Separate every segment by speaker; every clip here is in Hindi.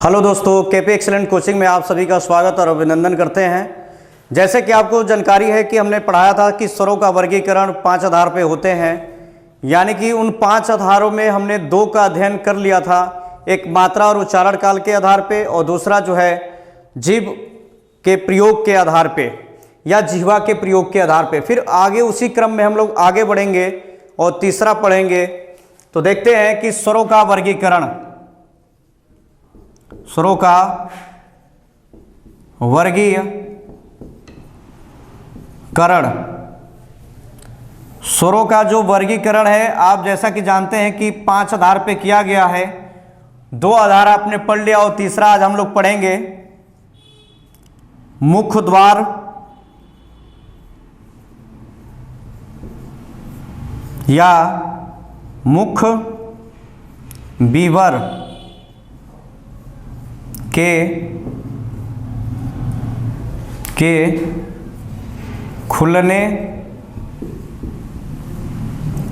Speaker 1: हेलो दोस्तों, केपी एक्सीलेंट कोचिंग में आप सभी का स्वागत और अभिनंदन करते हैं। जैसे कि आपको जानकारी है कि हमने पढ़ाया था कि स्वरों का वर्गीकरण 5 आधार पे होते हैं, यानी कि उन 5 आधारों में हमने 2 का अध्ययन कर लिया था। एक मात्रा और उच्चारण काल के आधार पे और दूसरा जो है जीभ के प्रयोग के आधार पे या जिह्वा के प्रयोग के आधार पे। फिर आगे उसी क्रम में हम लोग आगे बढ़ेंगे और तीसरा पढ़ेंगे। तो देखते हैं कि स्वरों का वर्गीकरण, स्वरों का वर्गीकरण। स्वरों का जो वर्गीकरण है, आप जैसा कि जानते हैं कि 5 आधार पे किया गया है। 2 आधार आपने पढ़ लिया और तीसरा आज हम लोग पढ़ेंगे मुख द्वार या मुख बीवर के खुलने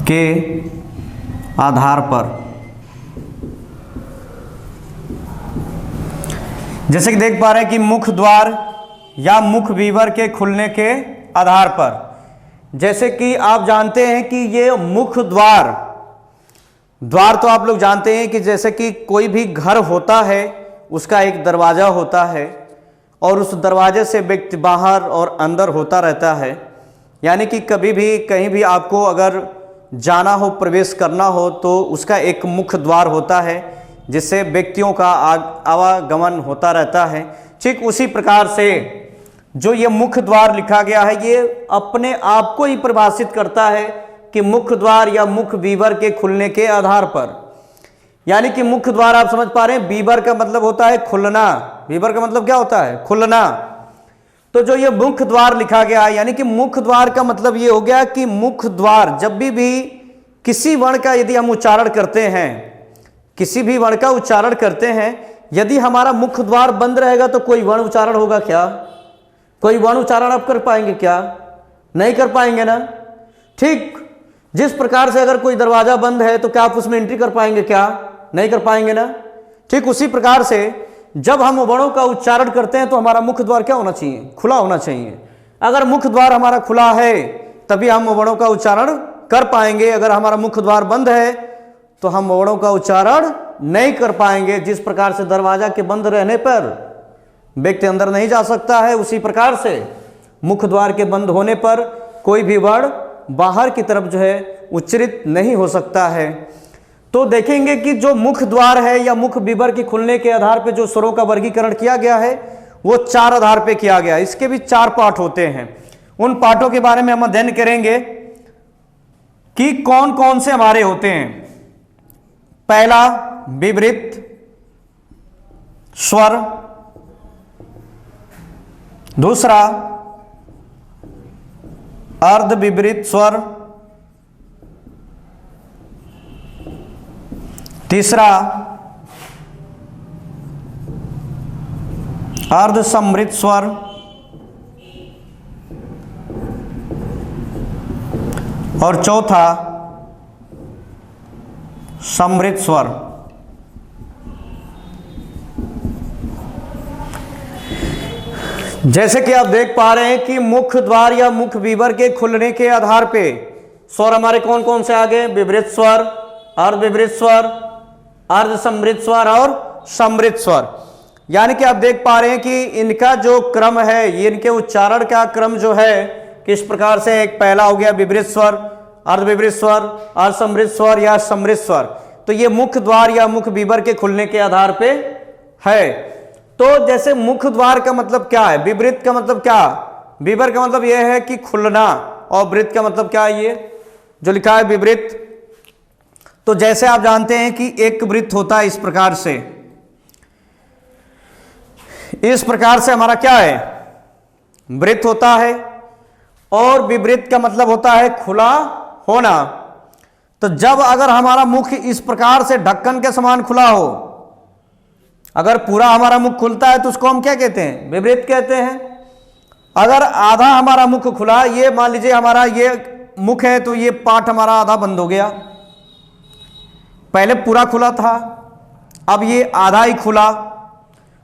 Speaker 1: के आधार पर। जैसे कि देख पा रहे हैं कि मुख द्वार या मुख बीवर के खुलने के आधार पर, जैसे कि आप जानते हैं कि ये मुख द्वार तो आप लोग जानते हैं कि जैसे कि कोई भी घर होता है उसका एक दरवाज़ा होता है और उस दरवाजे से व्यक्ति बाहर और अंदर होता रहता है। यानी कि कभी भी कहीं भी आपको अगर जाना हो, प्रवेश करना हो, तो उसका एक मुख्य द्वार होता है जिससे व्यक्तियों का आवागमन होता रहता है। ठीक उसी प्रकार से जो ये मुख्य द्वार लिखा गया है, ये अपने आप को ही परिभाषित करता है कि मुख्य द्वार या मुख बीवर के खुलने के आधार पर। यानी कि मुख्य द्वार आप समझ पा रहे हैं, बीवर का मतलब होता है खुलना। बीवर का मतलब क्या होता है? खुलना। तो जो ये मुख्य द्वार लिखा गया है, यानी कि मुख्य द्वार का मतलब ये हो गया कि मुख्य द्वार जब भी किसी वर्ण का यदि हम उच्चारण करते हैं, किसी भी वर्ण का उच्चारण करते हैं, यदि हमारा मुख्य द्वार बंद रहेगा तो कोई वर्ण उच्चारण होगा क्या? कोई वर्ण उच्चारण आप कर पाएंगे क्या? नहीं कर पाएंगे ना। ठीक जिस प्रकार से अगर कोई दरवाजा बंद है तो क्या आप उसमें एंट्री कर पाएंगे क्या? नहीं कर पाएंगे ना। ठीक उसी प्रकार से जब हम वर्णों का उच्चारण करते हैं तो हमारा मुख्य द्वार क्या होना चाहिए? खुला होना चाहिए। अगर मुख्य द्वार हमारा खुला है तभी हम वर्णों का उच्चारण कर पाएंगे। अगर हमारा मुख्य द्वार बंद है तो हम वर्णों का उच्चारण नहीं कर पाएंगे। जिस प्रकार से दरवाजा के बंद रहने पर व्यक्ति अंदर नहीं जा सकता है, उसी प्रकार से मुख्य द्वार के बंद होने पर कोई भी वर्ण बाहर की तरफ जो है उच्चरित नहीं हो सकता है। तो देखेंगे कि जो मुख्य द्वार है या मुख बीवर के खुलने के आधार पर जो स्वरों का वर्गीकरण किया गया है वो 4 आधार पे किया गया। इसके भी 4 पाठ होते हैं। उन पाठों के बारे में हम अध्ययन करेंगे कि कौन कौन से हमारे होते हैं। पहला विवृत स्वर, दूसरा अर्ध विवृत स्वर, तीसरा अर्ध सम्मिलित स्वर, और चौथा सम्मिलित स्वर। जैसे कि आप देख पा रहे हैं कि मुख्य द्वार या मुख बीवर के खुलने के आधार पे स्वर हमारे कौन कौन से आ गए? विवृत स्वर, अर्ध विवृत स्वर, अर्ध सम्मिलित स्वर और सम्मिलित स्वर। यानी कि आप देख पा रहे हैं कि इनका जो क्रम है, ये इनके उच्चारण का क्रम जो है किस प्रकार से, एक पहला हो गया विवृत स्वर, अर्ध विवृत स्वर, अर्ध सम्मिलित स्वर या सम्मिलित स्वर। तो ये मुख्य द्वार या मुख बीवर के खुलने के आधार पे है। तो जैसे मुख्य द्वार का मतलब क्या है, विवृत का मतलब क्या, बीवर का मतलब यह है कि खुलना, और वृत्त का मतलब क्या है, ये जो लिखा है विवृत। तो जैसे आप जानते हैं कि एक वृत्त होता है इस प्रकार से, इस प्रकार से हमारा क्या है, वृत्त होता है, और विवृत का मतलब होता है खुला होना। तो जब अगर हमारा मुख इस प्रकार से ढक्कन के समान खुला हो, अगर पूरा हमारा मुख खुलता है तो उसको हम क्या कहते हैं? विवृत कहते हैं। अगर आधा हमारा मुख खुला, ये मान लीजिए हमारा ये मुख है तो ये पार्ट हमारा आधा बंद हो गया, पहले पूरा खुला था, अब ये आधा ही खुला,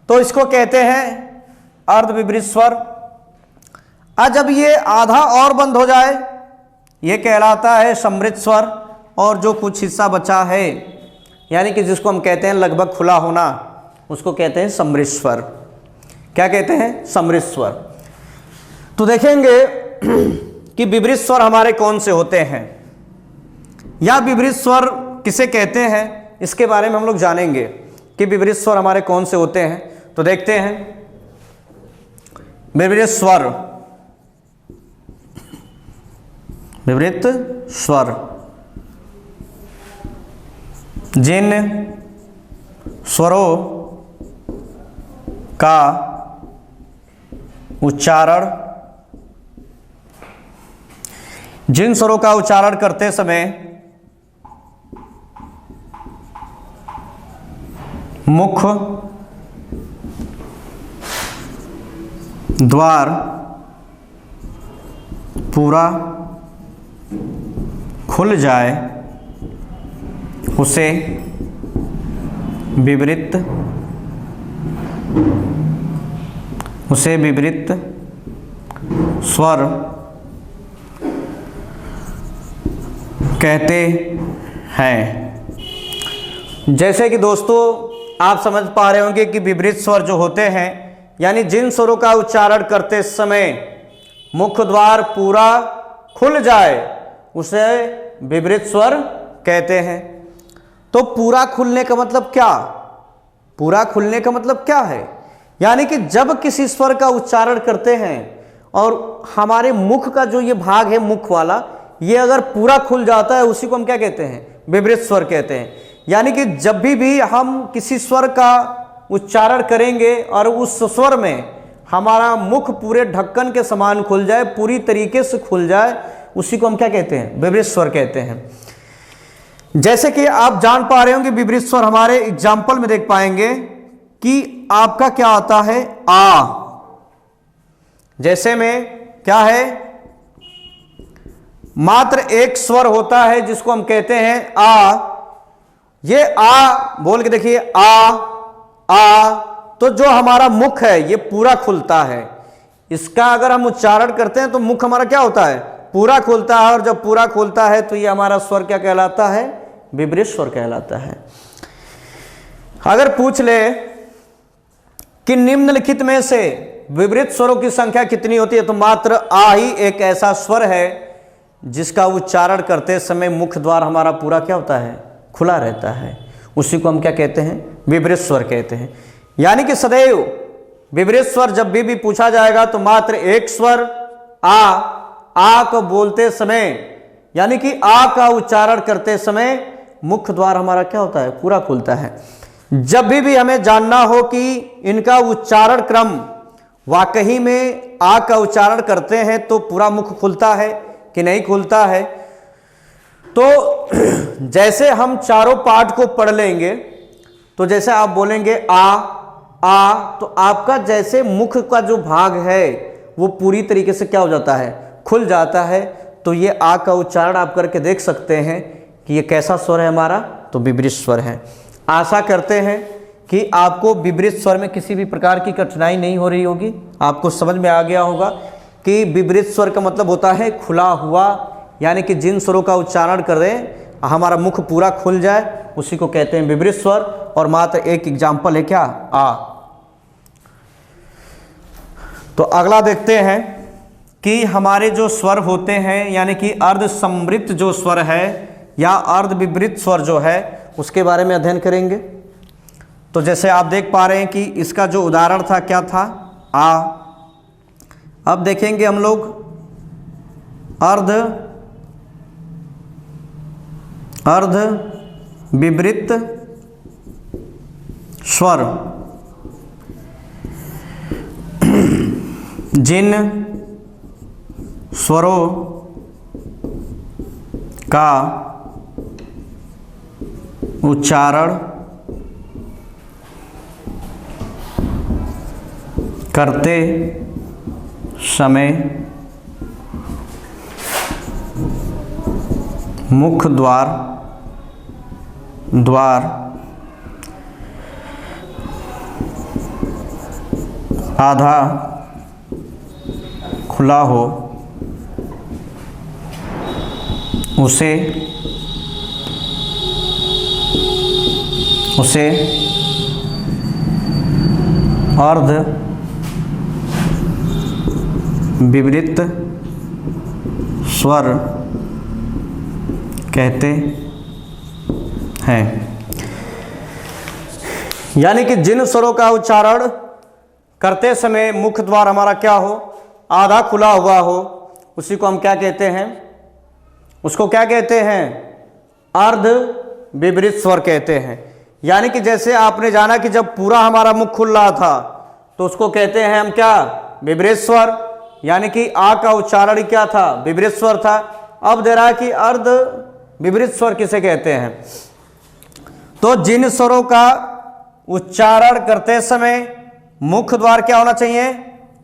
Speaker 1: तो इसको कहते हैं अर्धविपरीत स्वर। अब जब ये आधा और बंद हो जाए, ये कहलाता है सम्मिश्र स्वर। और जो कुछ हिस्सा बचा है, यानी कि जिसको हम कहते हैं लगभग खुला होना, उसको कहते हैं सम्मिश्र स्वर। क्या कहते हैं? सम्मिश्र स्वर। तो देखेंगे कि विपरीत स्वर हमारे कौन से होते हैं या विपरीत स्वर किसे कहते हैं, इसके बारे में हम लोग जानेंगे कि विपरीत स्वर हमारे कौन से होते हैं। तो देखते हैं विपरीत स्वर। विपरीत स्वर जिन स्वरों का उच्चारण करते समय मुख द्वार पूरा खुल जाए, उसे विपरीत स्वर कहते हैं। जैसे कि दोस्तों आप समझ पा रहे होंगे कि विपरीत स्वर जो होते हैं, यानी जिन स्वरों का उच्चारण करते समय मुख द्वार पूरा खुल जाए, उसे विपरीत स्वर कहते हैं। तो पूरा खुलने का मतलब क्या? पूरा खुलने का मतलब क्या है? यानी कि जब किसी स्वर का उच्चारण करते हैं और हमारे मुख का जो ये भाग है, मुख वाला, ये अगर पूरा खुल जाता है, उसी को हम क्या कहते हैं? विपरीत स्वर कहते हैं। यानी कि जब भी हम किसी स्वर का उच्चारण करेंगे और उस स्वर में हमारा मुख पूरे ढक्कन के समान खुल जाए, पूरी तरीके से खुल जाए, उसी को हम क्या कहते हैं? विपरीत स्वर कहते हैं। जैसे कि आप जान पा रहे होंगे विपरीत स्वर हमारे एग्जाम्पल में देख पाएंगे कि आपका क्या आता है? आ। जैसे में क्या है? मात्र एक स्वर होता है जिसको हम कहते हैं आ। ये आ बोल के देखिए, आ। तो जो हमारा मुख है ये पूरा खुलता है। इसका अगर हम उच्चारण करते हैं तो मुख हमारा क्या होता है? पूरा खुलता है। और जब पूरा खुलता है तो ये हमारा स्वर क्या कहलाता है? विपरीत स्वर कहलाता है। अगर पूछ ले कि निम्नलिखित में से विपरीत स्वरों की संख्या कितनी होती है, तो मात्र आ ही एक ऐसा स्वर है जिसका उच्चारण करते समय मुख द्वार हमारा पूरा क्या होता है? खुला रहता है। उसी को हम क्या कहते हैं? विपरीत स्वर कहते हैं। यानी कि सदैव विपरीत स्वर जब भी पूछा जाएगा तो मात्र एक स्वर आ को बोलते समय, यानी कि आ का उच्चारण करते समय मुख द्वार हमारा क्या होता है? पूरा खुलता है। जब भी हमें जानना हो कि इनका उच्चारण क्रम वाकई में आ का उच्चारण करते हैं तो पूरा मुख खुलता है कि नहीं खुलता है, तो जैसे हम चारों पाठ को पढ़ लेंगे, तो जैसे आप बोलेंगे आ, तो आपका जैसे मुख का जो भाग है वो पूरी तरीके से क्या हो जाता है? खुल जाता है। तो ये आ का उच्चारण आप करके देख सकते हैं कि ये कैसा स्वर है हमारा? तो विपरीत स्वर है। आशा करते हैं कि आपको विपरीत स्वर में किसी भी प्रकार की कठिनाई नहीं हो रही होगी। आपको समझ में आ गया होगा कि विपरीत स्वर का मतलब होता है खुला हुआ, यानी कि जिन स्वरों का उच्चारण कर दें हमारा मुख पूरा खुल जाए, उसी को कहते हैं विपरीत स्वर। और मात्र एक एग्जाम्पल है क्या? आ। तो अगला देखते हैं कि हमारे जो स्वर होते हैं, यानी कि अर्ध सम्मिश्र जो स्वर है या अर्ध विपरीत स्वर जो है, उसके बारे में अध्ययन करेंगे। तो जैसे आप देख पा रहे हैं कि इसका जो उदाहरण था क्या था? आ। अब देखेंगे हम लोग अर्ध विपरीत स्वर जिन स्वरों का उच्चारण करते समय मुख द्वार आधा खुला हो उसे अर्ध विवृत स्वर कहते हैं। यानी कि जिन स्वरों का उच्चारण करते समय मुख द्वार हमारा क्या हो, आधा खुला हुआ हो, उसी को हम क्या कहते हैं, उसको क्या कहते हैं, अर्ध विवृत स्वर कहते हैं। यानी कि जैसे आपने जाना कि जब पूरा हमारा मुख खुल रहा था तो उसको कहते हैं हम क्या, विवृत स्वर, यानी कि आ का उच्चारण क्या था, विवृत स्वर था। अब दे रहा है कि अर्ध विवृत स्वर किसे कहते हैं। तो जिन स्वरों का उच्चारण करते समय मुख द्वार क्या होना चाहिए,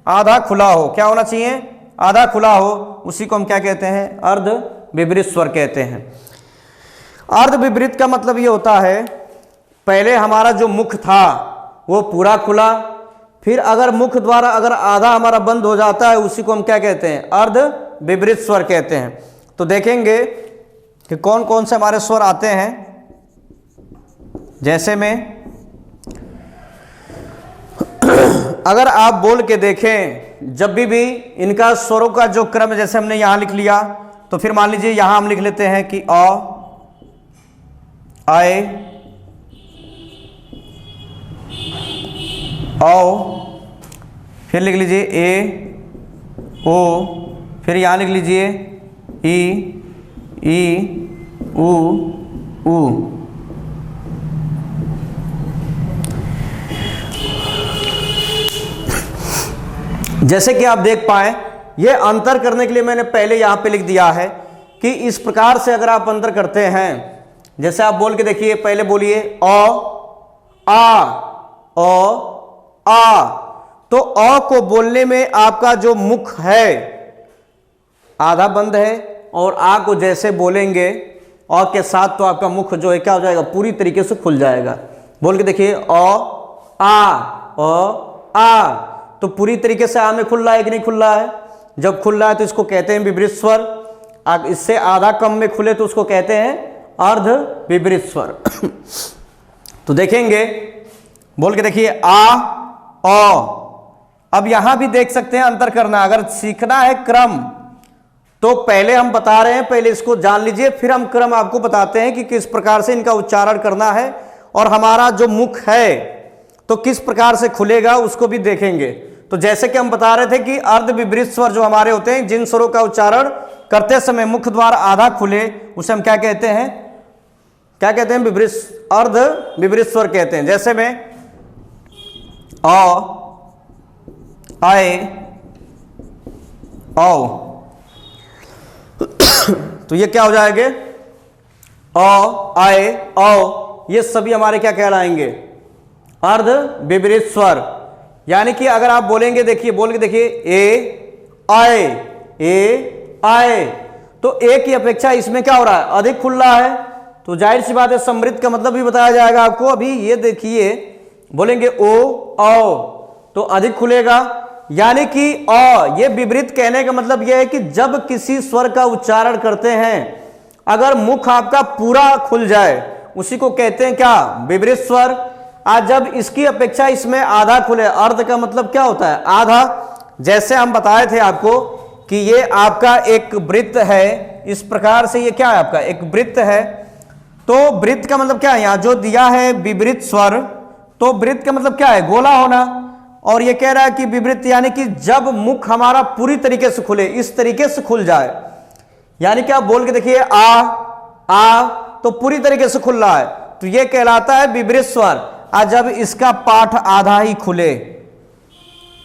Speaker 1: आधा खुला हो, क्या होना चाहिए, आधा खुला हो, उसी को हम क्या कहते हैं, अर्ध विवृत स्वर कहते हैं। अर्ध विवृत का मतलब ये होता है, पहले हमारा जो मुख था वो पूरा खुला, फिर अगर मुख द्वारा अगर आधा हमारा बंद हो जाता है, उसी को हम क्या कहते हैं, अर्ध विवृत स्वर कहते हैं। तो देखेंगे कि कौन कौन से हमारे स्वर आते हैं। जैसे में अगर आप बोल के देखें, जब भी इनका स्वरों का जो क्रम, जैसे हमने यहां लिख लिया, तो फिर मान लीजिए यहां हम लिख लेते हैं कि अ, आए, औ, फिर लिख लीजिए ए, ओ, फिर यहां लिख लीजिए ई, उ। जैसे कि आप देख पाए, ये अंतर करने के लिए मैंने पहले यहां पे लिख दिया है कि इस प्रकार से अगर आप अंतर करते हैं, जैसे आप बोल के देखिए, पहले बोलिए अ, आ, ओ, आ, तो अ को बोलने में आपका जो मुख है आधा बंद है, और आ को जैसे बोलेंगे अ के साथ तो आपका मुख जो है क्या हो जाएगा, पूरी तरीके से खुल जाएगा। बोल के देखिए अ, आ, तो पूरी तरीके से आ में खुल रहा है कि नहीं खुल रहा है। जब खुल रहा है तो इसको कहते हैं विवृत स्वर। इससे आधा कम में खुले तो उसको कहते हैं अर्ध विवृत स्वर। तो देखेंगे, बोल के देखिए आ, ओ। अब यहां भी देख सकते हैं अंतर करना, अगर सीखना है क्रम तो पहले हम बता रहे हैं, पहले इसको जान लीजिए, फिर हम क्रम आपको बताते हैं कि किस प्रकार से इनका उच्चारण करना है, और हमारा जो मुख है तो किस प्रकार से खुलेगा उसको भी देखेंगे। तो जैसे कि हम बता रहे थे कि अर्ध विवृत स्वर जो हमारे होते हैं, जिन स्वरों का उच्चारण करते समय मुख द्वार आधा खुले, उसे हम क्या कहते हैं, क्या कहते हैं, विवृत, अर्ध विवृत स्वर कहते हैं। जैसे में अ, आए, औ, तो ये क्या हो जाएंगे, अ, आए, औ, ये सभी हमारे क्या कहलाएंगे, अर्ध विवृत स्वर। यानी कि अगर आप बोलेंगे, देखिए बोल के देखिए ए, आए, ए, आए, तो ए की अपेक्षा इसमें क्या हो रहा है, अधिक खुल रहा है। तो जाहिर सी बात है समृद्ध का मतलब भी बताया जाएगा आपको। अभी ये देखिए, बोलेंगे ओ, औ, तो अधिक खुलेगा। यानी कि अ, ये विवृत कहने का मतलब यह है कि जब किसी स्वर का उच्चारण करते हैं, अगर मुख आपका पूरा खुल जाए, उसी को कहते हैं क्या, विवृत स्वर। आज जब इसकी अपेक्षा इसमें आधा खुले, अर्ध का मतलब क्या होता है, आधा। जैसे हम बताए थे आपको कि ये आपका एक वृत्त है, इस प्रकार से ये क्या है, आपका एक वृत्त है। तो वृत्त का मतलब क्या है, यहां जो दिया है विवृत स्वर, तो वृत्त का मतलब क्या है, गोला होना। और ये कह रहा है कि विवृत यानी कि जब मुख हमारा पूरी तरीके से खुले, इस तरीके से खुल जाए। यानी कि आप बोल के देखिए आ, तो पूरी तरीके से खुल रहा है, तो ये कहलाता है विवृत स्वर। जब इसका पाठ आधा ही खुले,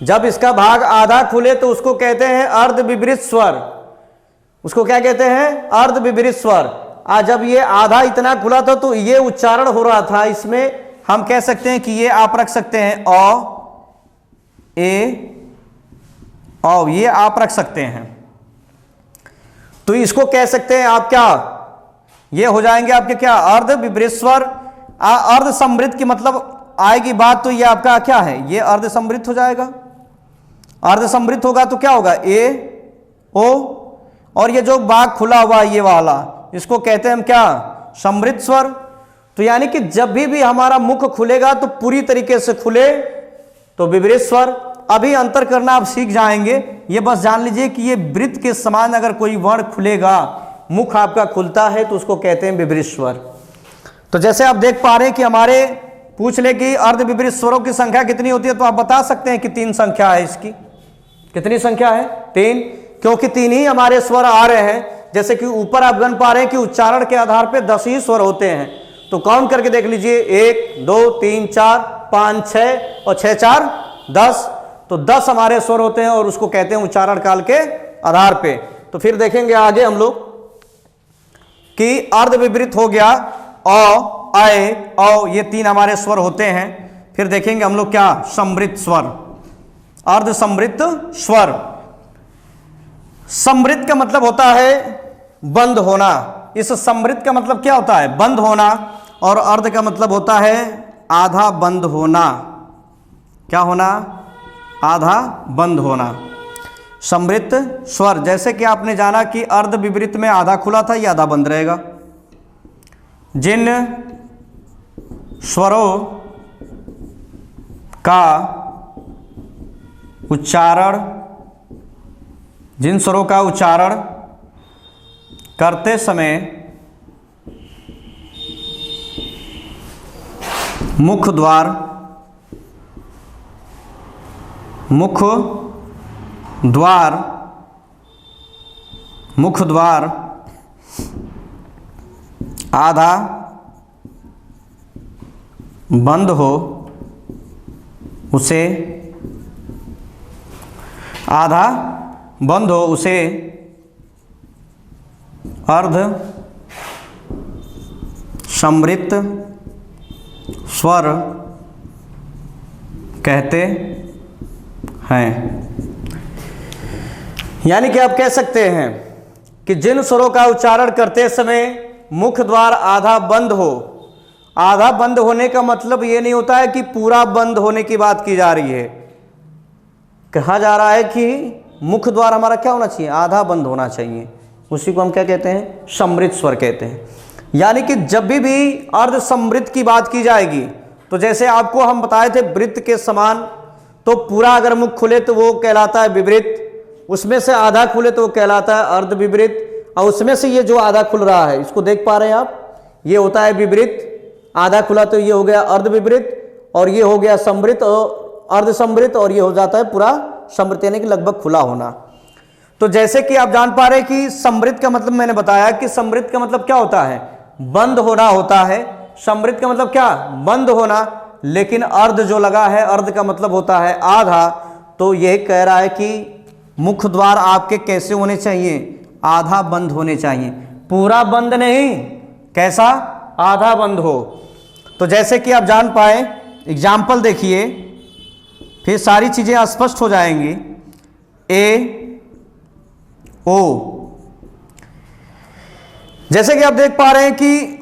Speaker 1: जब इसका भाग आधा खुले, तो उसको कहते हैं अर्ध विवृत स्वर। उसको क्या कहते हैं, अर्ध विवृत स्वर। जब ये आधा इतना खुला था तो ये उच्चारण हो रहा था, इसमें हम कह सकते हैं कि ये आप रख सकते हैं अ, ए, औ, ये आप रख सकते हैं। तो इसको कह सकते हैं आप क्या, ये हो जाएंगे आपके क्या, अर्ध विवृत स्वर। अर्ध समृद्ध की मतलब आएगी बात, तो ये आपका क्या है, ये अर्ध समृद्ध हो जाएगा। अर्ध समृद्ध होगा तो क्या होगा, ए ओ, और ये जो बाग खुला हुआ ये वाला, इसको कहते हैं हम क्या, समृद्ध स्वर। तो यानी कि जब भी हमारा मुख खुलेगा तो पूरी तरीके से खुले तो विपरीत स्वर। अभी अंतर करना आप सीख जाएंगे, ये बस जान लीजिए कि ये वृत्त के समान अगर कोई वर्ण खुलेगा, मुख आपका खुलता है तो उसको कहते हैं विपरीत स्वर। तो जैसे आप देख पा रहे हैं कि हमारे पूछ ले कि अर्ध विपरीत स्वरों की संख्या कितनी होती है, तो आप बता सकते हैं कि 3 संख्या है इसकी। कितनी संख्या है, 3, क्योंकि 3 ही हमारे स्वर आ रहे हैं। जैसे कि ऊपर आप गण पा रहे हैं कि उच्चारण के आधार पर 10 ही स्वर होते हैं, तो काउंट करके देख लीजिए, 1 2 3 4 5 6 और 6 4 10, तो 10 हमारे स्वर होते हैं और उसको कहते हैं उच्चारण काल के आधार पे। तो फिर देखेंगे आगे हम लोग कि अर्ध विपरीत हो गया, अ आए औ, ये 3 हमारे स्वर होते हैं। फिर देखेंगे हम लोग क्या, समृद्ध स्वर, अर्ध समृद्ध स्वर। समृद्ध का मतलब होता है बंद होना, इस समृद्ध का मतलब क्या होता है, बंद होना, और अर्ध का मतलब होता है आधा बंद होना। क्या होना, आधा बंद होना। समृद्ध स्वर, जैसे कि आपने जाना कि अर्ध विपरीत में आधा खुला था, ये आधा बंद रहेगा। जिन स्वरों का उच्चारण, जिन स्वरों का उच्चारण करते समय मुख द्वार आधा बंद हो, उसे अर्ध समृद्ध स्वर कहते हैं। यानी कि आप कह सकते हैं कि जिन स्वरों का उच्चारण करते समय मुख द्वार आधा बंद हो, आधा बंद होने का मतलब ये नहीं होता है कि पूरा बंद होने की बात की जा रही है। कहा जा रहा है कि मुख द्वार हमारा क्या होना चाहिए, आधा बंद होना चाहिए। उसी को हम क्या कहते हैं, समृद्ध स्वर कहते हैं। यानी कि जब भी अर्ध समृद्ध की बात की जाएगी, तो जैसे आपको हम बताए थे वृत्त के समान, तो पूरा अगर मुख खुले तो वो कहलाता है विपरीत, उसमें से आधा खुले तो वो कहलाता है अर्ध विपरीत, और उसमें से ये जो आधा खुल रहा है, इसको देख पा रहे हैं आप, ये होता है विपरीत। आधा खुला तो ये हो गया अर्ध विपरीत, और ये हो गया समृद्ध और अर्ध समृद्ध, और ये हो जाता है पूरा समृद्ध, यानी कि लगभग खुला होना। तो जैसे कि आप जान पा रहे हैं कि समृद्ध का मतलब मैंने बताया कि समृद्ध का मतलब क्या होता है, बंद होना होता है। समृद्ध का मतलब क्या, बंद होना। लेकिन अर्ध जो लगा है, अर्ध का मतलब होता है आधा। तो यह कह रहा है कि मुख द्वार आपके कैसे होने चाहिए, आधा बंद होने चाहिए, पूरा बंद नहीं। कैसा, आधा बंद हो। तो जैसे कि आप जान पाए, एग्जाम्पल देखिए, फिर सारी चीजें स्पष्ट हो जाएंगी। ए ओ, जैसे कि आप देख पा रहे हैं कि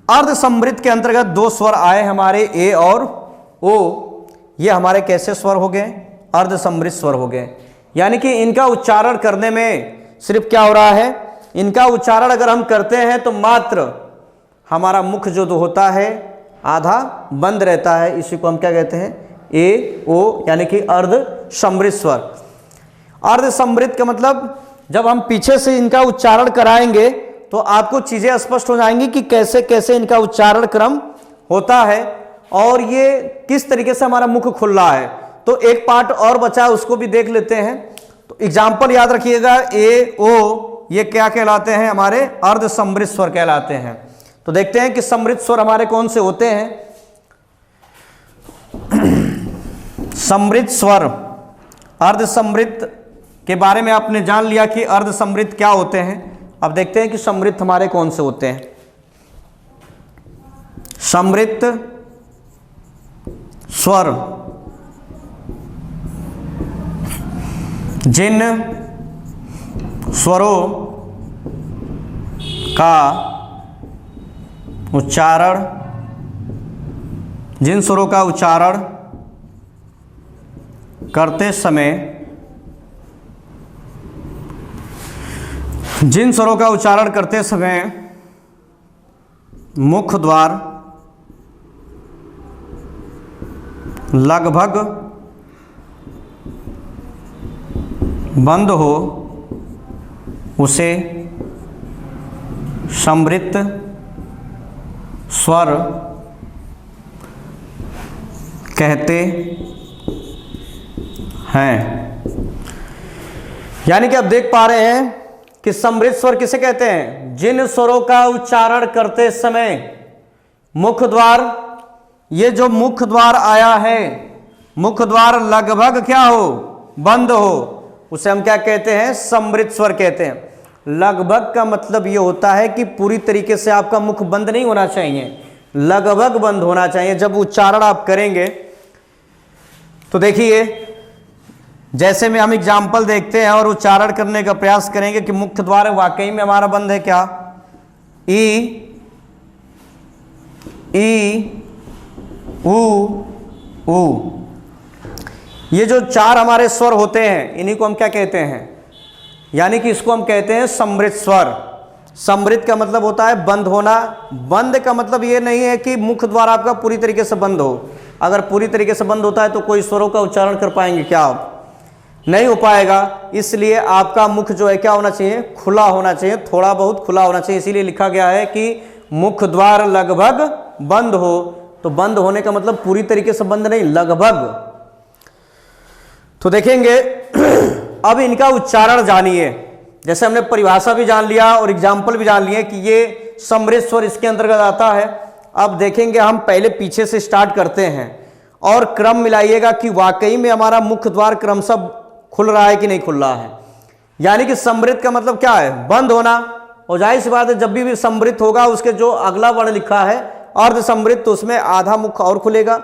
Speaker 1: अर्ध समृद्ध के अंतर्गत 2 स्वर आए हमारे, ए और ओ। ये हमारे कैसे स्वर हो गए, अर्ध समृद्ध स्वर हो गए। यानी कि इनका उच्चारण करने में सिर्फ क्या हो रहा है, इनका उच्चारण अगर हम करते हैं तो मात्र हमारा मुख जो होता है आधा बंद रहता है। इसी को हम क्या कहते हैं, ए ओ, यानी कि अर्ध समृद्ध स्वर। अर्ध समृद्ध का मतलब जब हम पीछे से इनका उच्चारण कराएंगे तो आपको चीजें स्पष्ट हो जाएंगी कि कैसे कैसे इनका उच्चारण क्रम होता है और ये किस तरीके से हमारा मुख खुल रहा है। तो एक पार्ट और बचा है, उसको भी देख लेते हैं। तो एग्जाम्पल याद रखिएगा, ए ओ ये क्या कहलाते हैं, हमारे अर्ध समृद्ध स्वर कहलाते हैं। तो देखते हैं कि समृद्ध स्वर हमारे कौन से होते हैं। समृद्ध स्वर, अर्ध समृद्ध के बारे में आपने जान लिया कि अर्ध समृद्ध क्या होते हैं। अब देखते हैं कि समृद्ध हमारे कौन से होते हैं। समृद्ध स्वर जिन स्वरों का उच्चारण, जिन स्वरों का उच्चारण करते समय जिन स्वरों का उच्चारण करते समय मुख द्वार लगभग बंद हो उसे समृत स्वर कहते हैं। यानी कि आप देख पा रहे हैं कि समृत स्वर किसे कहते हैं? जिन स्वरों का उच्चारण करते समय मुख द्वार, ये जो मुख द्वार आया है, मुख द्वार लगभग क्या हो? बंद हो, उसे हम क्या कहते हैं? समृत स्वर कहते हैं। लगभग का मतलब ये होता है कि पूरी तरीके से आपका मुख बंद नहीं होना चाहिए, लगभग बंद होना चाहिए जब उच्चारण आप करेंगे। तो देखिए, जैसे में हम एग्जाम्पल देखते हैं और उच्चारण करने का प्रयास करेंगे कि मुख्य द्वार वाकई में हमारा बंद है क्या? ई, ऊ। ये जो चार हमारे स्वर होते हैं, इन्हीं को हम क्या कहते हैं? यानी कि इसको हम कहते हैं समृत स्वर। समृत का मतलब होता है बंद होना। बंद का मतलब ये नहीं है कि मुख द्वार आपका पूरी तरीके से बंद हो। अगर पूरी तरीके से बंद होता है तो कोई स्वरों का उच्चारण कर पाएंगे क्या आप? नहीं हो पाएगा। इसलिए आपका मुख जो है क्या होना चाहिए? खुला होना चाहिए, थोड़ा बहुत खुला होना चाहिए। इसीलिए लिखा गया है कि मुख द्वार लगभग बंद हो। तो बंद होने का मतलब पूरी तरीके से बंद नहीं, लगभग। तो देखेंगे अब इनका उच्चारण जानिए। जैसे हमने परिभाषा भी जान लिया और एग्जाम्पल भी जान लिए कि ये समृत स्वर इसके अंतर्गत आता है। अब देखेंगे हम पहले पीछे से स्टार्ट करते हैं और क्रम मिलाइएगा कि वाकई में हमारा मुख द्वार क्रमशः खुल रहा है कि नहीं खुल रहा है। यानी कि समृत का मतलब क्या है? बंद होना। और जाहिर सी बात है, जब भी समृत होगा उसके जो अगला वर्ण लिखा है अर्ध समृत, तो उसमें आधा मुख और खुलेगा,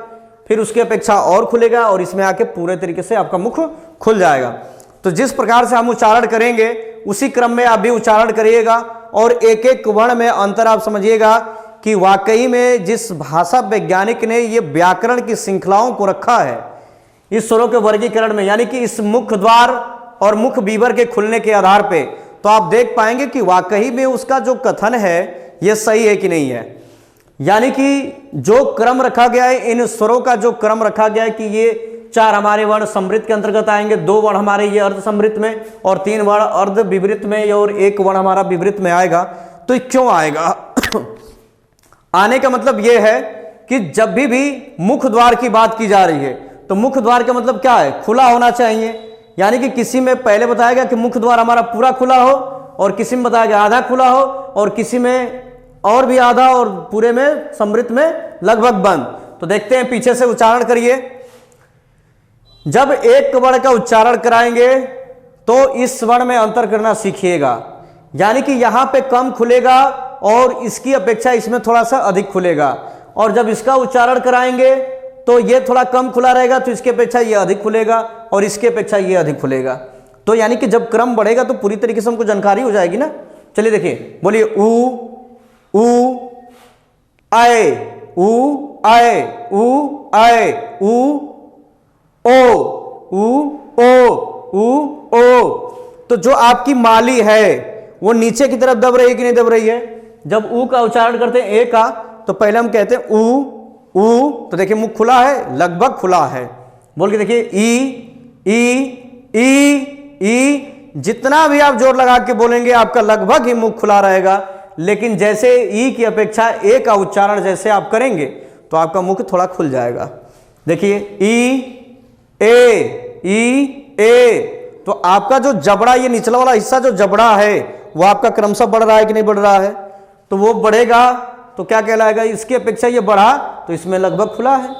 Speaker 1: फिर उसकी अपेक्षा और खुलेगा और इसमें आके पूरे तरीके से आपका मुख खुल जाएगा। तो जिस प्रकार से हम उच्चारण करेंगे उसी क्रम में आप भी उच्चारण करिएगा और एक एक वर्ण में अंतर आप समझिएगा कि वाकई में जिस भाषा वैज्ञानिक ने ये व्याकरण की श्रृंखलाओं को रखा है इस स्वरों के वर्गीकरण में, यानी कि इस मुख द्वार और मुख बीवर के खुलने के आधार पे, तो आप देख पाएंगे कि वाकई में उसका जो कथन है ये सही है कि नहीं है। यानी कि जो क्रम रखा गया है, इन स्वरों का जो क्रम रखा गया है कि ये चार हमारे वर्ण समृत के अंतर्गत आएंगे, दो वर्ण हमारे ये अर्ध समृत में और तीन वर्ण अर्ध विवृत में और एक वर्ण हमारा विवृत में आएगा। तो क्यों आएगा? आने का मतलब यह है कि जब भी मुख द्वार की बात की जा रही है तो मुख द्वार का मतलब क्या है? खुला होना चाहिए। यानी कि किसी में पहले बताया गया कि मुख द्वार हमारा पूरा खुला हो और किसी में बताया गया आधा खुला हो और किसी में और भी आधा और पूरे में समृत में लगभग बंद। तो देखते हैं, पीछे से उच्चारण करिए। जब एक वर्ण का उच्चारण कराएंगे तो इस वर्ण में अंतर करना सीखिएगा। यानी कि यहां पे कम खुलेगा और इसकी अपेक्षा इसमें थोड़ा सा अधिक खुलेगा, और जब इसका उच्चारण कराएंगे तो ये थोड़ा कम खुला रहेगा तो इसकी अपेक्षा ये अधिक खुलेगा और इसकी अपेक्षा ये अधिक खुलेगा। तो यानी कि जब क्रम बढ़ेगा तो पूरी तरीके से हमको जानकारी हो जाएगी ना। चलिए देखिए, बोलिए ऊ आए, ऊ आए, ऊ आए, ऊ ओ। तो जो आपकी माली है वो नीचे की तरफ दब रही है कि नहीं दब रही है? जब ऊ का उच्चारण करते हैं ए का तो पहले हम कहते हैं ऊ। तो देखिए मुख खुला है, लगभग खुला है। बोल के देखिए ई। जितना भी आप जोर लगा के बोलेंगे आपका लगभग ही मुख खुला रहेगा। लेकिन जैसे ई की अपेक्षा ए का उच्चारण जैसे आप करेंगे तो आपका मुख थोड़ा खुल जाएगा। देखिए ए। तो आपका जो जबड़ा, ये निचला वाला हिस्सा जो जबड़ा है वो आपका क्रमशः बढ़ रहा है कि नहीं बढ़ रहा है? तो वो बढ़ेगा तो क्या कहलाएगा? इसकी अपेक्षा ये बढ़ा तो इसमें लगभग खुला है,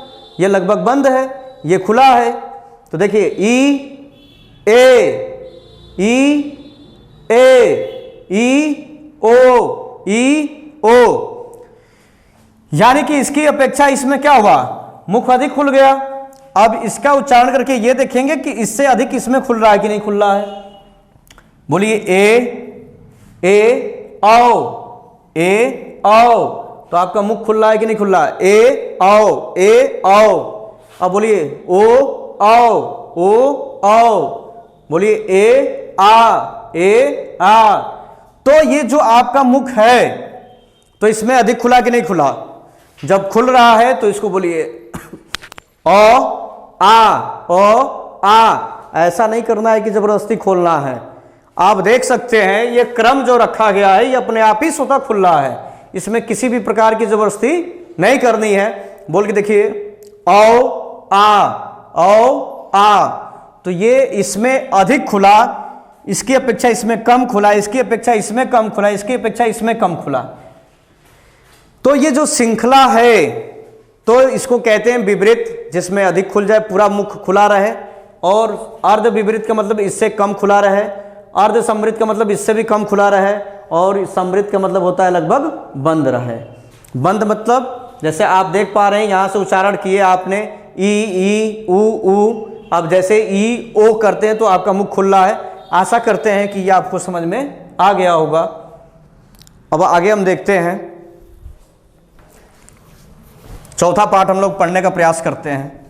Speaker 1: ये लगभग बंद है, ये खुला है। तो देखिए ई ओ। यानी कि इसकी अपेक्षा इसमें क्या हुआ? मुख अधिक खुल गया। अब इसका उच्चारण करके ये देखेंगे कि इससे अधिक इसमें खुल रहा है कि नहीं खुल रहा है। बोलिए ए आओ। तो आपका मुख खुल रहा है कि नहीं खुल रहा है? ए आओ। अब बोलिए ओ आओ। ओ औ। बोलिए ए आ। तो ये जो आपका मुख है तो इसमें अधिक खुला कि नहीं खुला? जब खुल रहा है तो इसको बोलिए ओ आ। ऐसा नहीं करना है कि जबरदस्ती खोलना है। आप देख सकते हैं ये क्रम जो रखा गया है ये अपने आप ही स्वतः खुल रहा है, इसमें किसी भी प्रकार की जबरदस्ती नहीं करनी है। बोल के देखिए ओ आ। तो ये इसमें अधिक खुला, इसकी अपेक्षा इसमें कम खुला, इसकी अपेक्षा इसमें कम खुला, इसकी अपेक्षा इसमें कम खुला। तो ये जो श्रृंखला है तो इसको कहते हैं विपरीत, जिसमें अधिक खुल जाए, पूरा मुख खुला रहे। और अर्ध विपरीत का मतलब इससे कम खुला रहे, अर्ध समृद्ध का मतलब इससे भी कम खुला रहे, और समृद्ध का मतलब होता है लगभग बंद रहे। बंद मतलब जैसे आप देख पा रहे हैं यहां से उच्चारण किए आपने ई ऊ। अब जैसे ई ओ करते हैं तो आपका मुख खुल रहा है। आशा करते हैं कि यह आपको समझ में आ गया होगा। अब आगे हम देखते हैं, चौथा पाठ हम लोग पढ़ने का प्रयास करते हैं।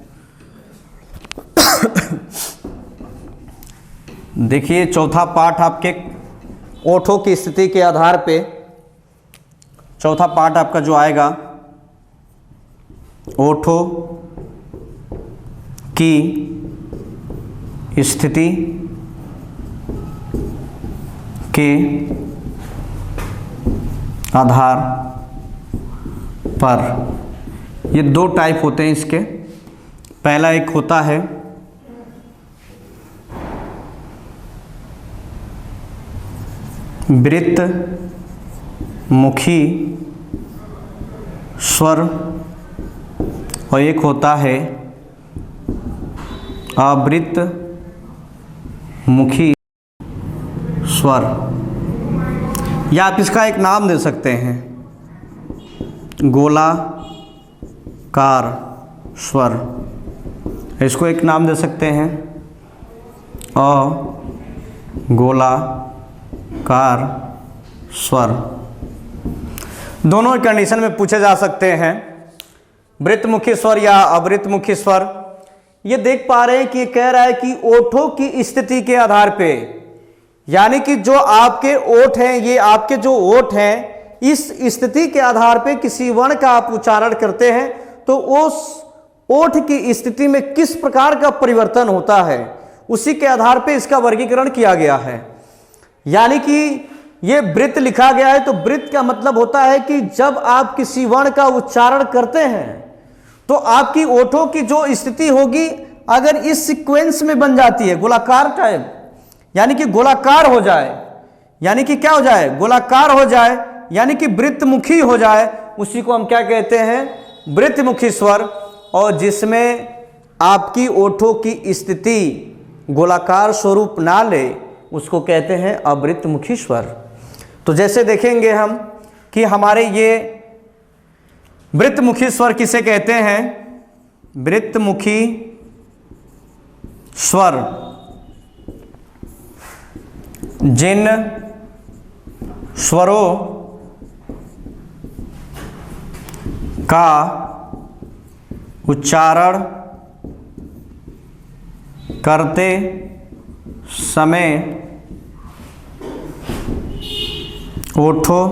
Speaker 1: देखिए चौथा पाठ आपके ओठों की स्थिति के आधार पे, चौथा पाठ आपका जो आएगा ओठों की स्थिति के आधार पर। ये दो टाइप होते हैं इसके। पहला एक होता है वृत्त मुखी स्वर और एक होता है आवृत्त मुखी स्वर, या आप इसका एक नाम दे सकते हैं गोलाकार स्वर। इसको एक नाम दे सकते हैं अगोलाकार स्वर। दोनों कंडीशन में पूछे जा सकते हैं, वृत्तमुखी स्वर या अवृत्तमुखी स्वर। ये देख पा रहे हैं कि कह रहा है कि ओठों की स्थिति के आधार पे, यानी कि जो आपके ओठ हैं, ये आपके जो ओठ हैं, इस स्थिति के आधार पे किसी वर्ण का आप उच्चारण करते हैं तो उस ओठ की स्थिति में किस प्रकार का परिवर्तन होता है, उसी के आधार पे इसका वर्गीकरण किया गया है। यानी कि ये वृत्त लिखा गया है तो वृत्त का मतलब होता है कि जब आप किसी वर्ण का उच्चारण करते हैं तो आपकी ओठों की जो स्थिति होगी अगर इस सीक्वेंस में बन जाती है गोलाकार टाइप, यानी कि गोलाकार हो जाए, यानी कि क्या हो जाए, गोलाकार हो जाए, यानी कि वृत्तमुखी हो जाए, उसी को हम क्या कहते हैं, वृत्तमुखी स्वर। और जिसमें आपकी ओठों की स्थिति गोलाकार स्वरूप ना ले उसको कहते हैं अवृत्तमुखी स्वर। तो जैसे देखेंगे हम कि हमारे ये वृत्तमुखी स्वर किसे कहते हैं, वृत्तमुखी स्वर जिन स्वरों का उच्चारण करते समय ओठों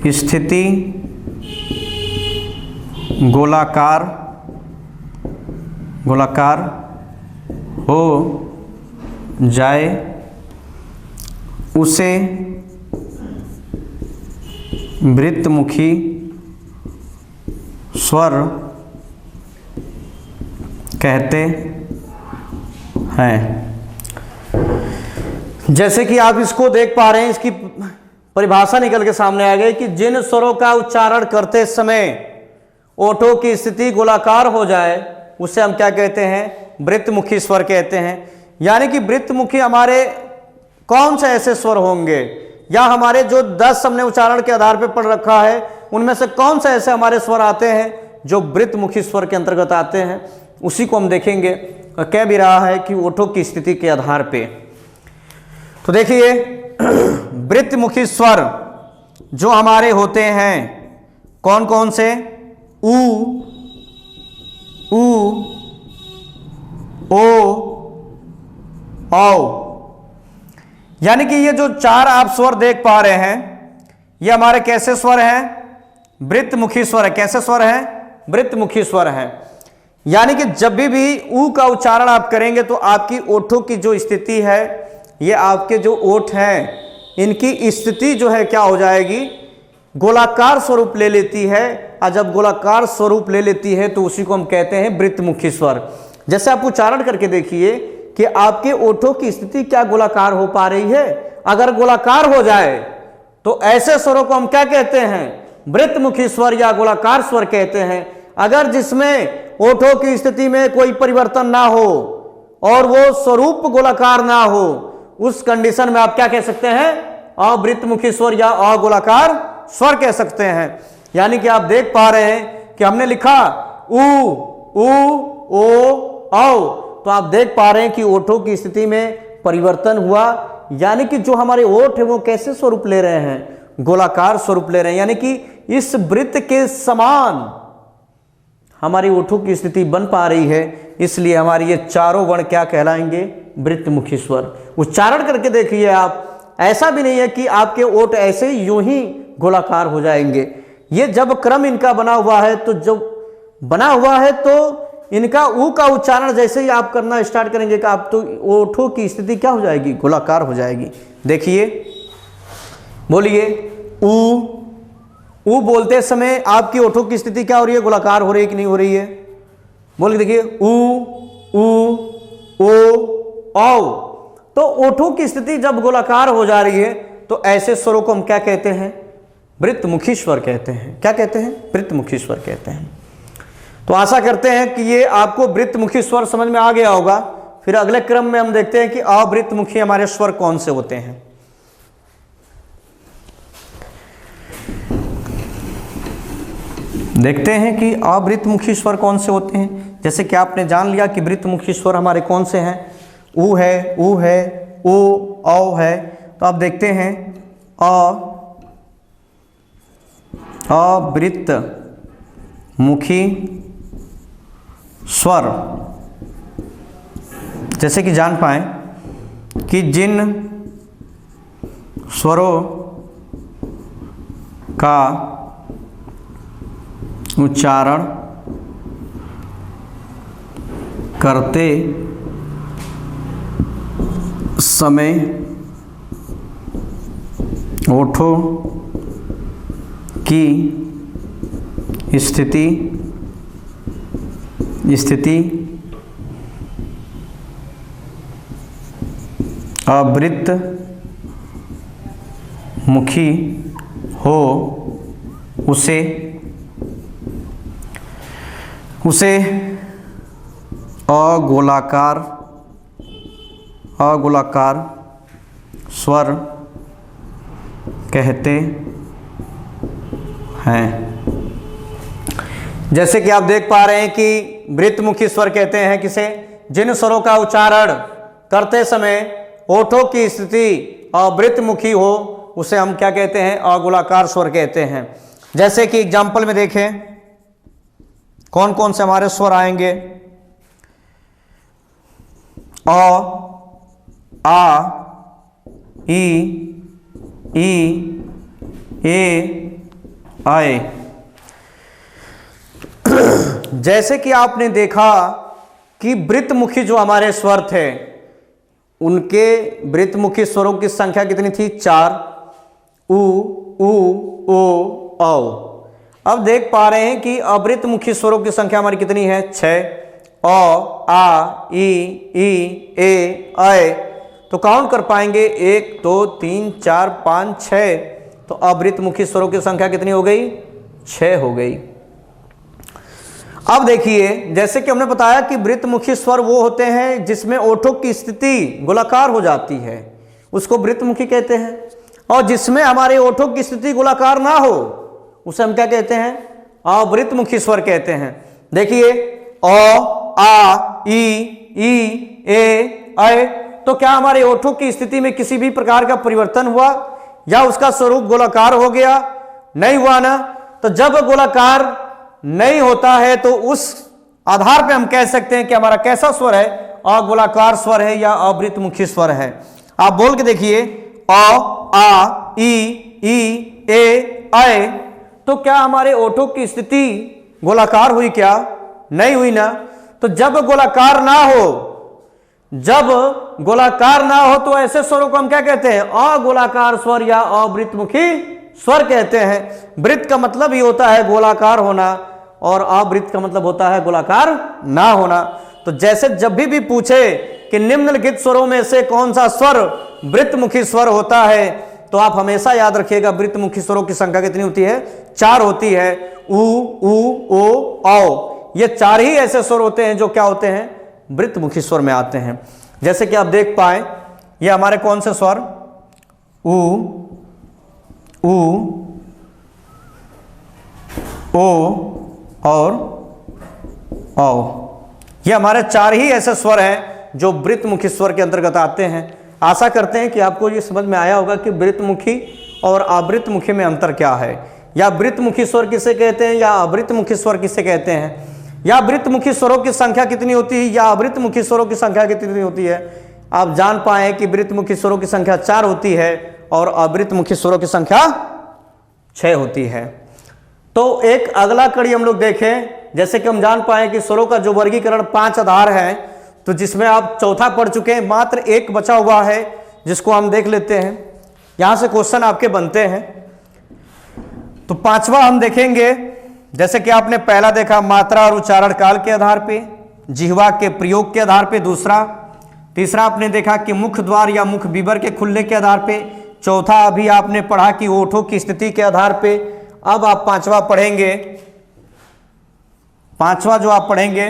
Speaker 1: की स्थिति गोलाकार हो जाए उसे वृत्तमुखी स्वर कहते हैं। जैसे कि आप इसको देख पा रहे हैं, इसकी परिभाषा निकल के सामने आ गई कि जिन स्वरों का उच्चारण करते समय ओठों की स्थिति गोलाकार हो जाए उसे हम क्या कहते हैं, वृत्तमुखी स्वर कहते हैं। यानी कि वृत्तमुखी हमारे कौन से ऐसे स्वर होंगे, या हमारे जो 10 हमने उच्चारण के आधार पर पढ़ रखा है उनमें से कौन से ऐसे हमारे स्वर आते हैं जो वृत्तमुखी स्वर के अंतर्गत आते हैं, उसी को हम देखेंगे। कह भी रहा है कि ओठों की स्थिति के आधार पे। तो देखिए वृत्तमुखी स्वर जो हमारे होते हैं कौन कौन से, ऊ, ओ, औ। यानी कि ये जो चार आप स्वर देख पा रहे हैं, ये हमारे कैसे स्वर हैं? वृत्तमुखी स्वर है। कैसे स्वर हैं? वृत्तमुखी स्वर हैं। यानी कि जब भी ऊ का उच्चारण आप करेंगे तो आपकी ओठों की जो स्थिति है, ये आपके जो ओठ हैं, इनकी स्थिति जो है क्या हो जाएगी? गोलाकार स्वरूप ले लेती है। और जब गोलाकार स्वरूप ले लेती है तो उसी को हम कहते हैं वृत्तमुखी स्वर। जैसे आप उच्चारण करके देखिए कि आपके ओठों की स्थिति क्या गोलाकार हो पा रही है? अगर गोलाकार हो जाए तो ऐसे स्वरों को हम क्या कहते हैं? वृत्तमुखी स्वर या गोलाकार स्वर कहते हैं। अगर जिसमें ओठों की स्थिति में कोई परिवर्तन ना हो और वो स्वरूप गोलाकार ना हो, उस कंडीशन में आप क्या कह सकते हैं? अवृत्तमुखी स्वर या अगोलाकार स्वर कह सकते हैं। यानी कि आप देख पा रहे हैं कि हमने लिखा ऊ, ओ, औ, तो आप देख पा रहे हैं कि ओठों की स्थिति में परिवर्तन हुआ। यानी कि जो हमारे ओठ है वो कैसे स्वरूप ले रहे हैं? गोलाकार स्वरूप ले रहे हैं। यानी कि इस वृत्त के समान हमारी ओठों की स्थिति बन पा रही है, इसलिए हमारी ये चारों वर्ण क्या कहलाएंगे? वृत्तमुखी स्वर। उच्चारण करके देखिए आप, ऐसा भी नहीं है कि आपके ओठ ऐसे यूं ही गोलाकार हो जाएंगे। ये जब क्रम इनका बना हुआ है, तो जब बना हुआ है तो इनका ऊ का उच्चारण जैसे ही आप करना स्टार्ट करेंगे कि आप तो ओठों की स्थिति क्या हो जाएगी? गोलाकार हो जाएगी। देखिए, बोलिए ऊ। ऊ बोलते समय आपकी ओठों की स्थिति क्या हो रही है? गोलाकार हो रही है कि नहीं हो रही है? बोलिए, देखिए ऊ, ओ, औ। तो ओठों की स्थिति जब गोलाकार हो जा रही है तो ऐसे स्वरों को हम क्या कहते हैं? वृत्तमुखी स्वर कहते हैं। क्या कहते हैं? वृत्तमुखी स्वर कहते हैं। तो आशा करते हैं कि ये आपको वृत्तमुखी स्वर समझ में आ गया होगा। फिर अगले क्रम में हम देखते हैं कि अवृत्तमुखी हमारे स्वर कौन से होते हैं। देखते हैं कि अवृत्तमुखी स्वर कौन से होते हैं। जैसे कि आपने जान लिया कि वृत्तमुखी स्वर हमारे कौन से हैं? ऊ है, ऊ है, ओ, औ है। तो आप देखते हैं अवृत्तमुखी स्वर। जैसे कि जान पाए कि जिन स्वरों का उच्चारण करते समय ओठों की स्थिति अवृत्तमुखी हो, उसे अगोलाकार स्वर कहते हैं। जैसे कि आप देख पा रहे हैं कि वृत्तमुखी स्वर कहते हैं किसे? जिन स्वरों का उच्चारण करते समय ओठों की स्थिति अवृत्तमुखी हो, उसे हम क्या कहते हैं? अगोलाकार स्वर कहते हैं। जैसे कि एग्जाम्पल में देखें कौन कौन से हमारे स्वर आएंगे। अ, आ, ई, ए, आए। जैसे कि आपने देखा कि वृत्तमुखी जो हमारे स्वर थे, उनके वृत्तमुखी स्वरों की संख्या कितनी थी? 4। उ, ओ, औ। अब देख पा रहे हैं कि अवृत्तमुखी स्वरों की संख्या हमारी कितनी है? 6। अ, आ, ई, ए, आए। तो काउंट कर पाएंगे 1 2 3 4 5 6। तो अवृत्तमुखी स्वरों की संख्या कितनी हो गई? 6 हो गई। अब देखिए, जैसे कि हमने बताया कि वृत्तमुखी स्वर वो होते हैं जिसमें ओठों की स्थिति गोलाकार हो जाती है, उसको वृत्तमुखी कहते हैं। और जिसमें हमारे ओठों की स्थिति गोलाकार ना हो, उसे हम क्या कहते हैं? अवृत्तमुखी स्वर कहते हैं। देखिए अ, आ, ई, ए, ऐ। तो क्या हमारे ओठों की स्थिति में किसी भी प्रकार का परिवर्तन हुआ या उसका स्वरूप गोलाकार हो गया? नहीं हुआ ना। तो जब गोलाकार नहीं होता है तो उस आधार पे हम कह सकते हैं कि हमारा कैसा स्वर है? अगोलाकार स्वर है या अवृतमुखी स्वर है। आप बोल के देखिए अ, आ, ई, ए, ऐ। तो क्या हमारे ओठों की स्थिति गोलाकार हुई क्या? नहीं हुई ना। तो जब गोलाकार ना हो, जब गोलाकार ना हो तो ऐसे स्वरों को हम क्या कहते हैं? अगोलाकार स्वर या अवृतमुखी स्वर कहते हैं। वृत्त का मतलब ही होता है गोलाकार होना और अवृत्त का मतलब होता है गोलाकार ना होना। तो जैसे जब भी पूछे कि निम्नलिखित स्वरों में से कौन सा स्वर वृत्तमुखी स्वर होता है, तो आप हमेशा याद रखिएगा वृत्तमुखी स्वरों की संख्या कितनी होती है? 4 होती है। उ, ओ, औ। ये 4 ही ऐसे स्वर होते हैं जो क्या होते हैं? वृत्तमुखी स्वर में आते हैं। जैसे कि आप देख पाए ये हमारे कौन से स्वर? उ, ओ और औ। ये हमारे 4 ही ऐसे स्वर हैं जो वृत्तमुखी स्वर के अंतर्गत आते हैं। आशा करते हैं कि आपको ये समझ में आया होगा कि वृत्तमुखी और अवृत्तमुखी में अंतर क्या है, या वृत्तमुखी स्वर किसे कहते हैं या अवृत्तमुखी स्वर किसे कहते हैं, या वृत्तमुखी स्वरों की संख्या कितनी होती है या अवृत्तमुखी स्वरों की संख्या कितनी होती है। आप जान पाए कि वृत्तमुखी स्वरों की संख्या 4 होती है और अवृत्तमुखी स्वरों की संख्या 6 होती है। तो एक अगला कड़ी हम लोग देखें, जैसे कि हम जान पाए कि स्वरों का जो वर्गीकरण 5 आधार है, तो जिसमें आप चौथा पढ़ चुके हैं, मात्र एक बचा हुआ है जिसको हम देख लेते हैं। यहां से क्वेश्चन आपके बनते हैं। तो 5वां हम देखेंगे, जैसे कि आपने पहला देखा मात्रा और उच्चारण काल के आधार पे, जिह्वा के प्रयोग के आधार पे दूसरा, तीसरा आपने देखा कि मुख द्वार या मुख विवर के खुलने के आधार पे, चौथा अभी आपने पढ़ा कि ओठों की स्थिति के आधार पे। अब आप 5वां पढ़ेंगे। 5वां जो आप पढ़ेंगे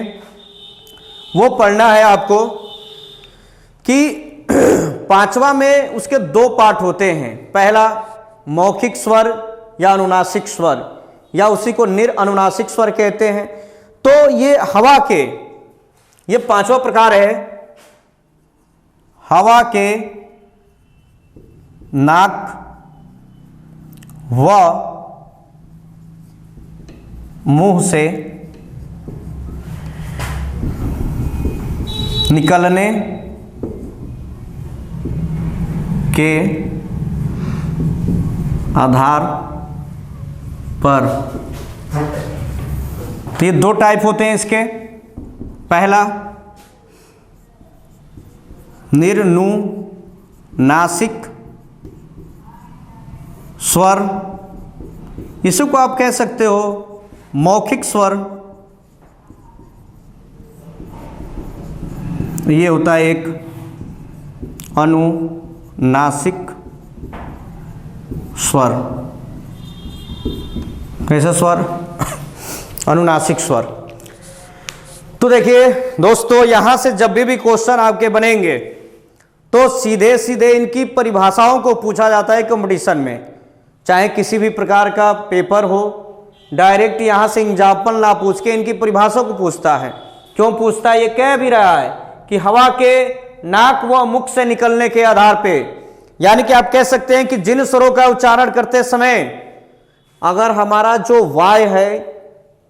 Speaker 1: वो पढ़ना है आपको कि 5वां में उसके 2 पार्ट होते हैं। पहला मौखिक स्वर या अनुनासिक स्वर, या उसी को निरअनुनासिक स्वर कहते हैं। तो ये हवा के, ये 5वां प्रकार है, हवा के नाक व मुंह से निकलने के आधार पर। तो ये 2 टाइप होते हैं इसके। पहला निरनुनासिक स्वर, इसको आप कह सकते हो मौखिक स्वर। ये होता है एक अनुनासिक स्वर। कैसा स्वर? अनुनासिक स्वर। तो देखिए दोस्तों, यहां से जब भी क्वेश्चन आपके बनेंगे तो सीधे सीधे इनकी परिभाषाओं को पूछा जाता है कंपटीशन में। चाहे किसी भी प्रकार का पेपर हो, डायरेक्ट यहां से एग्जाम्पल ना पूछ के इनकी परिभाषा को पूछता है। क्यों पूछता है? ये कह भी रहा है कि हवा के नाक व मुख से निकलने के आधार पे, यानी कि आप कह सकते हैं कि जिन स्वरों का उच्चारण करते समय अगर हमारा जो वाय है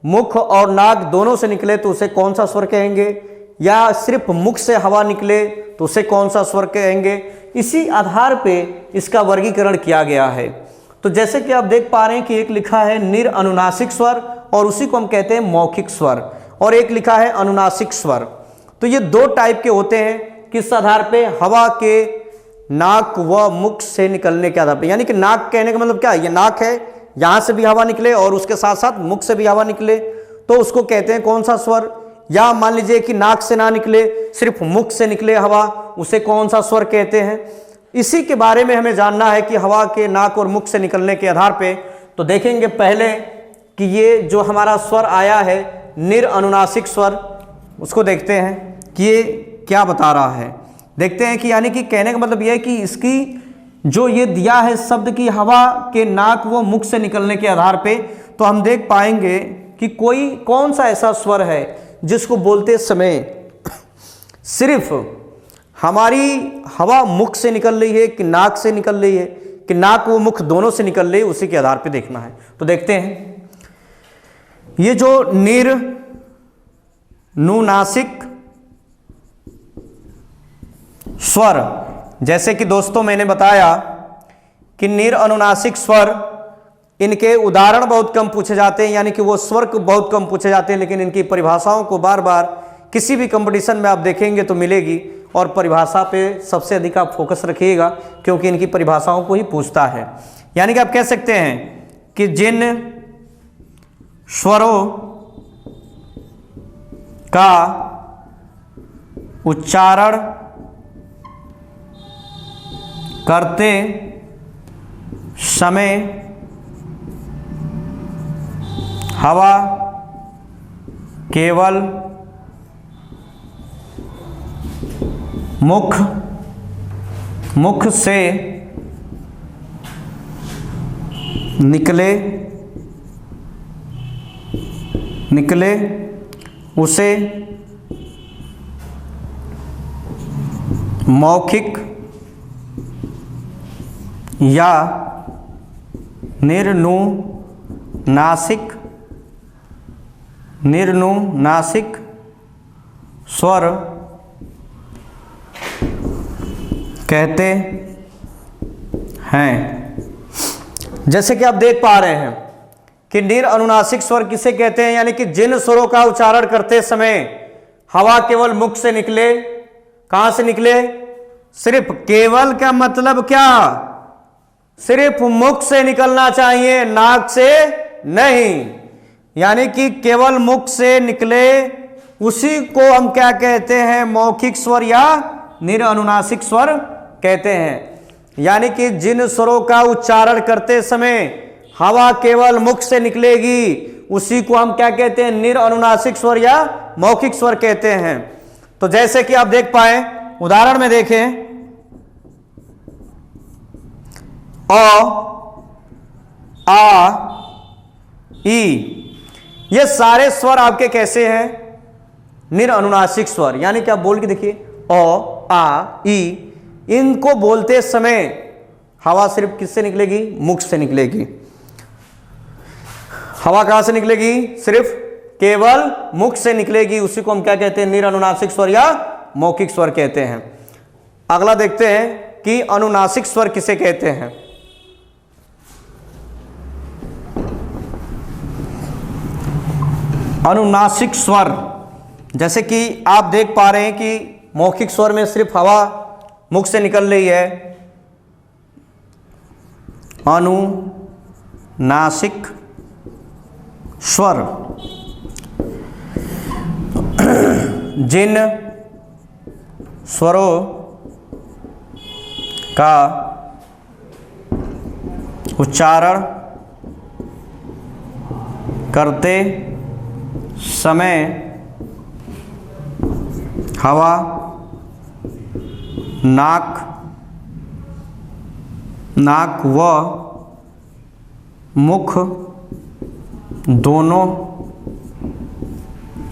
Speaker 1: मुख और नाक दोनों से निकले तो उसे कौन सा स्वर कहेंगे, या सिर्फ मुख से हवा निकले तो उसे कौन सा स्वर कहेंगे। इसी आधार पे इसका वर्गीकरण किया गया है। तो जैसे कि आप देख पा रहे हैं कि एक लिखा है निरअनुनासिक स्वर और उसी को हम कहते हैं मौखिक स्वर, और एक लिखा है अनुनासिक स्वर। तो ये 2 टाइप के होते हैं। किस आधार पे? हवा के नाक व मुख से निकलने के आधार पे। यानी कि नाक कहने का मतलब क्या है? ये नाक है, यहां से भी हवा निकले और उसके साथ साथ मुख से भी हवा निकले तो उसको कहते हैं कौन सा स्वर। या मान लीजिए कि नाक से ना निकले, सिर्फ मुख से निकले हवा, उसे कौन सा स्वर कहते हैं। इसी के बारे में हमें जानना है कि हवा के नाक और मुख से निकलने के आधार पे। तो देखेंगे पहले कि ये जो हमारा स्वर आया है निरअनुनासिक स्वर, उसको देखते हैं कि ये क्या बता रहा है। देखते हैं कि यानी कि कहने का मतलब यह है कि इसकी जो ये दिया है शब्द की हवा के नाक व मुख से निकलने के आधार पे, तो हम देख पाएंगे कि कोई कौन सा ऐसा स्वर है जिसको बोलते समय सिर्फ हमारी हवा मुख से निकल रही है कि नाक से निकल रही है, कि नाक व मुख दोनों से निकल रही है, उसी के आधार पे देखना है। तो देखते हैं ये जो निरनुनासिक स्वर, जैसे कि दोस्तों मैंने बताया कि निर अनुनासिक स्वर, इनके उदाहरण बहुत कम पूछे जाते हैं, यानी कि वो स्वर को बहुत कम पूछे जाते हैं, लेकिन इनकी परिभाषाओं को बार बार किसी भी कंपटीशन में आप देखेंगे तो मिलेगी, और परिभाषा पे सबसे अधिक आप फोकस रखिएगा क्योंकि इनकी परिभाषाओं को ही पूछता है। यानी कि आप कह सकते हैं कि जिन स्वरों का उच्चारण करते समय हवा केवल मुख से निकले उसे मौखिक या निर्नुनासिक स्वर कहते हैं। जैसे कि आप देख पा रहे हैं कि निर अनुनासिक स्वर किसे कहते हैं, यानी कि जिन स्वरों का उच्चारण करते समय हवा केवल मुख से निकले। कहां से निकले? सिर्फ केवल का मतलब क्या? सिर्फ मुख से निकलना चाहिए, नाक से नहीं। यानी कि केवल मुख से निकले उसी को हम क्या कहते हैं? मौखिक स्वर या निर अनुनासिक स्वर कहते हैं। यानी कि जिन स्वरों का उच्चारण करते समय हवा केवल मुख से निकलेगी उसी को हम क्या कहते हैं? निर अनुनासिक स्वर या मौखिक स्वर कहते हैं। तो जैसे कि आप देख पाए उदाहरण में देखें, अ, आ, ई, ये सारे स्वर आपके कैसे हैं? निर अनुनासिक स्वर। यानी कि आप बोल के देखिए, अ, आ, ई, इनको बोलते समय हवा सिर्फ किससे निकलेगी? मुख से निकलेगी। हवा कहां से निकलेगी? सिर्फ केवल मुख से निकलेगी, उसी को हम क्या कहते हैं? निर अनुनासिक स्वर या मौखिक स्वर कहते हैं। अगला देखते हैं कि अनुनासिक स्वर किसे कहते हैं। अनुनासिक स्वर, जैसे कि आप देख पा रहे हैं कि मौखिक स्वर में सिर्फ हवा मुख से निकल रही है। अनुनासिक स्वर जिन स्वरों का उच्चारण करते समय हवा नाक व मुख दोनों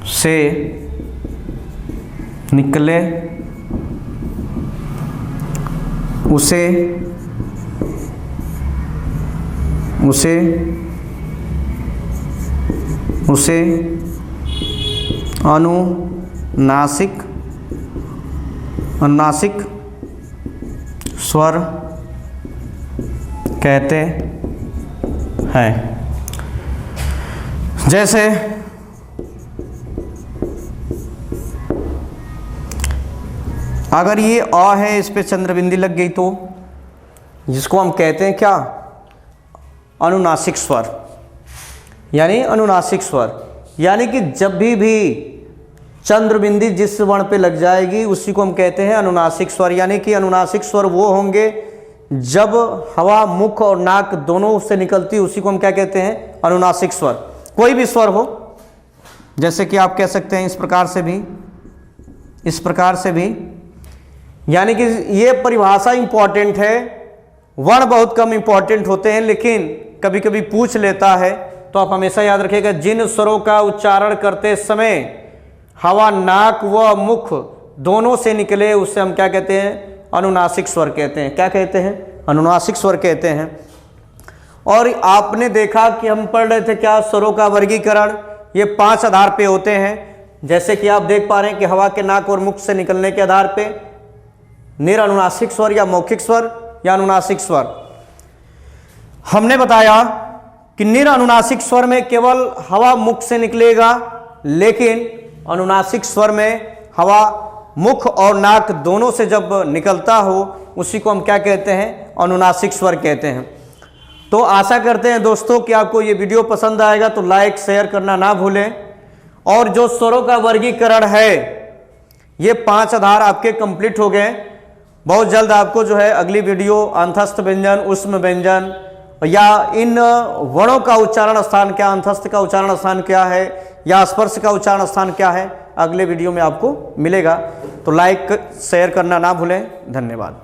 Speaker 1: से निकले उसे अनुनासिक स्वर कहते हैं। जैसे अगर ये अ है, इस पे चंद्रबिंदी लग गई तो जिसको हम कहते हैं क्या? अनुनासिक स्वर। यानी अनुनासिक स्वर यानी कि जब भी चंद्रबिंदी जिस वर्ण पे लग जाएगी उसी को हम कहते हैं अनुनासिक स्वर। यानी कि अनुनासिक स्वर वो होंगे जब हवा मुख और नाक दोनों से निकलती, उसी को हम क्या कहते हैं? अनुनासिक स्वर। कोई भी स्वर हो, जैसे कि आप कह सकते हैं इस प्रकार से भी, यानी कि ये परिभाषा इंपॉर्टेंट है। वर्ण बहुत कम इंपॉर्टेंट होते हैं, लेकिन कभी कभी पूछ लेता है, तो आप हमेशा याद रखिएगा, जिन स्वरों का उच्चारण करते समय हवा नाक व मुख दोनों से निकले उससे हम क्या कहते हैं? अनुनासिक स्वर कहते हैं। क्या कहते हैं? अनुनासिक स्वर कहते हैं। और आपने देखा कि हम पढ़ रहे थे क्या? स्वरों का वर्गीकरण ये 5 आधार पे होते हैं। जैसे कि आप देख पा रहे हैं कि हवा के नाक और मुख से निकलने के आधार पे, निरनुनासिक स्वर या मौखिक स्वर या अनुनासिक स्वर। हमने बताया कि निरनुनासिक स्वर में केवल हवा मुख से निकलेगा, लेकिन अनुनासिक स्वर में हवा मुख और नाक दोनों से जब निकलता हो उसी को हम क्या कहते हैं, अनुनासिक स्वर कहते हैं। तो आशा करते हैं दोस्तों कि आपको ये वीडियो पसंद आएगा, तो लाइक शेयर करना ना भूलें। और जो स्वरों का वर्गीकरण है, ये 5 आधार आपके कंप्लीट हो गए। बहुत जल्द आपको जो है अगली वीडियो अंतस्थ व्यंजन, उष्म व्यंजन या इन वर्णों का उच्चारण स्थान क्या, अंतस्थ का उच्चारण स्थान क्या है या स्पर्श का उच्चारण स्थान क्या है, अगले वीडियो में आपको मिलेगा। तो लाइक शेयर करना ना भूलें। धन्यवाद।